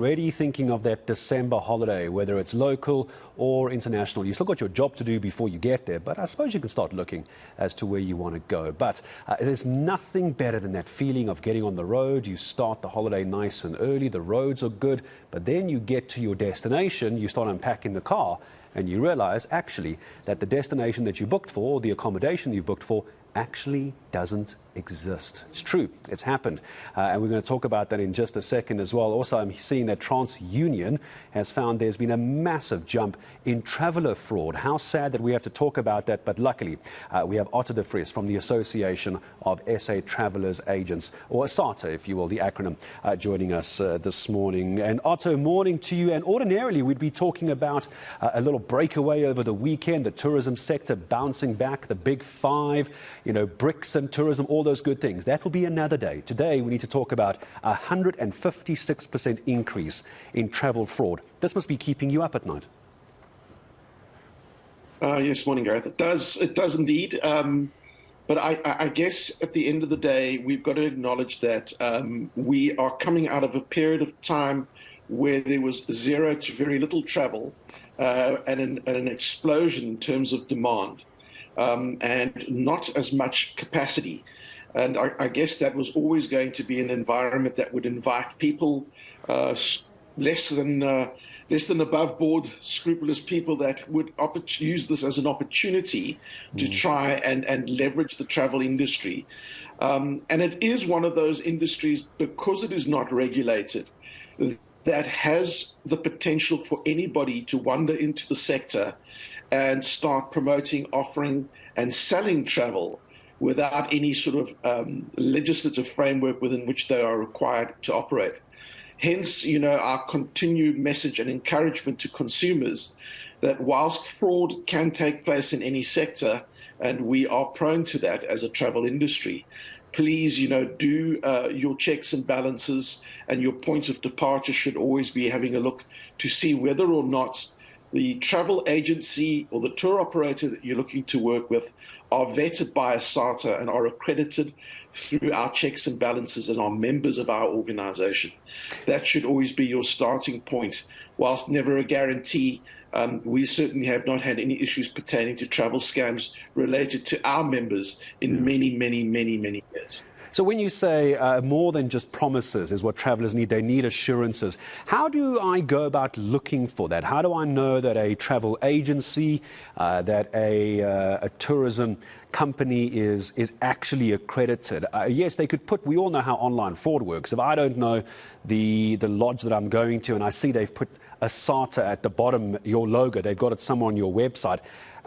Already thinking of that December holiday, whether it's local or international. You still got your job to do before you get there, but I suppose you can start looking as to where you want to go. But there's nothing better than that feeling of getting on the road. You start the holiday nice and early, the roads are good, but then you get to your destination, you start unpacking the car, and you realize actually that the destination that you booked for, the accommodation you've booked for, actually doesn't exist. It's true, it's happened. And we're going to talk about that in just a second as well. Also, I'm seeing that TransUnion has found there's been a massive jump in traveller fraud. How sad that we have to talk about that, but luckily we have Otto de Vries from the Association of SA Travellers Agents, or ASATA, if you will, the acronym, joining us this morning. And Otto, morning to you. And ordinarily we'd be talking about a little breakaway over the weekend, the tourism sector bouncing back, the big five, you know, BRICS and tourism, all those good things. That will be another day. Today, we need to talk about a 156% increase in travel fraud. This must be keeping you up at night. Yes, morning, Gareth. It does indeed. But I guess at the end of the day, we've got to acknowledge that we are coming out of a period of time where there was zero to very little travel and an explosion in terms of demand. And not as much capacity. And I guess that was always going to be an environment that would invite people less than above board, scrupulous people that would use this as an opportunity to try and leverage the travel industry. And it is one of those industries, because it is not regulated, that has the potential for anybody to wander into the sector and start promoting, offering, and selling travel without any sort of legislative framework within which they are required to operate. Hence, you know, our continued message and encouragement to consumers that whilst fraud can take place in any sector, and we are prone to that as a travel industry, please, you know, do your checks and balances, and your point of departure should always be having a look to see whether or not the travel agency or the tour operator that you're looking to work with are vetted by ASATA and are accredited through our checks and balances and are members of our organization. That should always be your starting point. Whilst never a guarantee, we certainly have not had any issues pertaining to travel scams related to our members in many years. So when you say more than just promises is what travellers need, they need assurances. How do I go about looking for that? How do I know that a travel agency, that a tourism company is actually accredited? Yes, they could put, we all know how online fraud works. If I don't know the lodge that I'm going to and I see they've put ASATA at the bottom, your logo, they've got it somewhere on your website,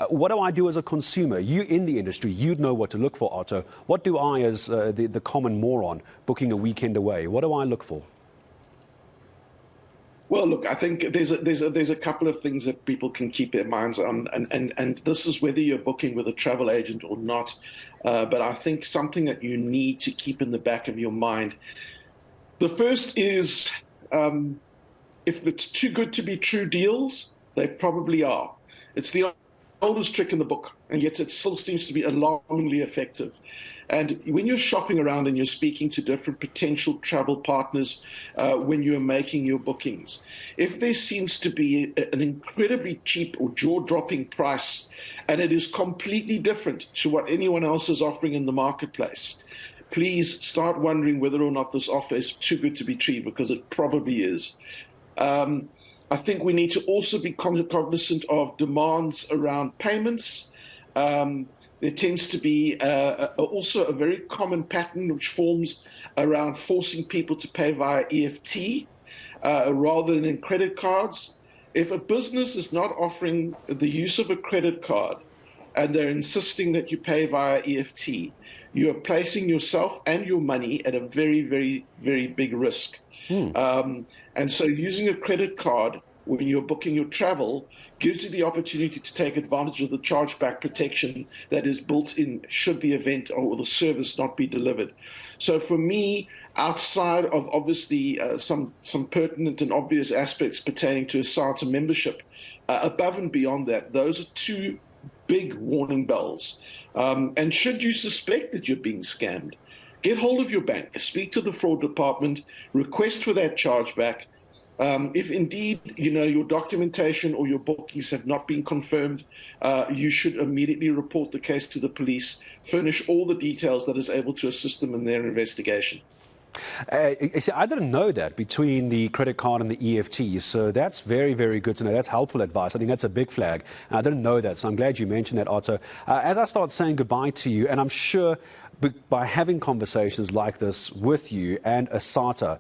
what do I do as a consumer? You in the industry, you'd know what to look for, Otto. What do I, as the common moron, booking a weekend away, what do I look for? Well, look, I think there's a couple of things that people can keep their minds on, and this is whether you're booking with a travel agent or not. But I think something that you need to keep in the back of your mind. The first is, if it's too good to be true deals, they probably are. It's the oldest trick in the book, and yet it still seems to be alarmingly effective. And when you're shopping around and you're speaking to different potential travel partners when you're making your bookings, if there seems to be an incredibly cheap or jaw-dropping price and it is completely different to what anyone else is offering in the marketplace, please start wondering whether or not this offer is too good to be true, because it probably is. I think we need to also be cognizant of demands around payments. There tends to be also a very common pattern which forms around forcing people to pay via EFT rather than in credit cards. If a business is not offering the use of a credit card and they're insisting that you pay via EFT, you are placing yourself and your money at a very big risk. And so using a credit card when you're booking your travel gives you the opportunity to take advantage of the chargeback protection that is built in should the event or the service not be delivered. So for me, outside of obviously some pertinent and obvious aspects pertaining to ASATA membership, above and beyond that, those are two big warning bells. And should you suspect that you're being scammed, get hold of your bank, speak to the fraud department, request for that chargeback, If indeed, your documentation or your bookings have not been confirmed, you should immediately report the case to the police, furnish all the details that is able to assist them in their investigation. You see, I didn't know that between the credit card and the EFT, so that's very, very good to know. That's helpful advice. I think that's a big flag. And I didn't know that, so I'm glad you mentioned that, Otto. As I start saying goodbye to you, and I'm sure by having conversations like this with you and Asata,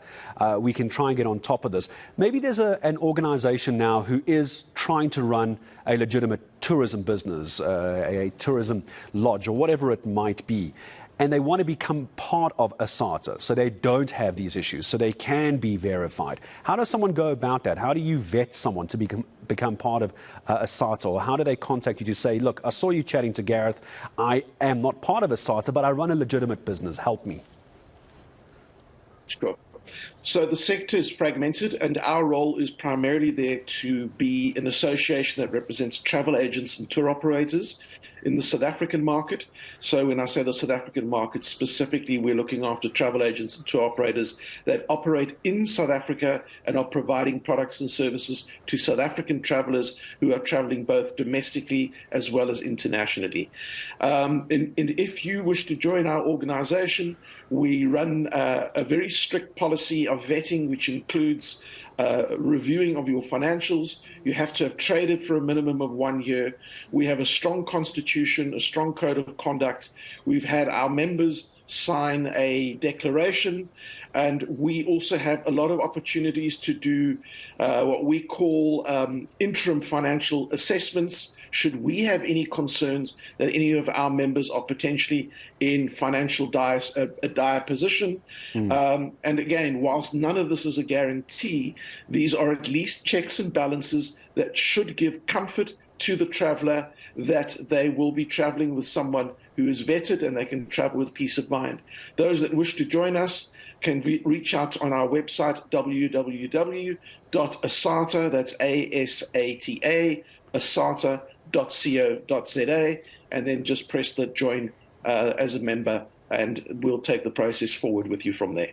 we can try and get on top of this. Maybe there's an organization now who is trying to run a legitimate tourism business, a tourism lodge, or whatever it might be, and they want to become part of Asata, so they don't have these issues, so they can be verified. How does someone go about that? How do you vet someone to become part of Asata, or how do they contact you to say, look, I saw you chatting to Gareth, I am not part of Asata, but I run a legitimate business, help me? Sure. So the sector is fragmented, and our role is primarily there to be an association that represents travel agents and tour operators in the South African market. So when I say the South African market specifically, we're looking after travel agents and tour operators that operate in South Africa and are providing products and services to South African travelers who are traveling both domestically as well as internationally. And if you wish to join our organization, we run a very strict policy of vetting, which includes reviewing of your financials. You have to have traded for a minimum of 1 year. We have a strong constitution, a strong code of conduct. We've had our members sign a declaration, and we also have a lot of opportunities to do what we call interim financial assessments, should we have any concerns that any of our members are potentially in financial a dire position. And again, whilst none of this is a guarantee, these are at least checks and balances that should give comfort to the traveler that they will be traveling with someone who is vetted and they can travel with peace of mind. Those that wish to join us can reach out on our website, www.asata, that's ASATA, asata.co.za, and then just press the join as a member, and we'll take the process forward with you from there.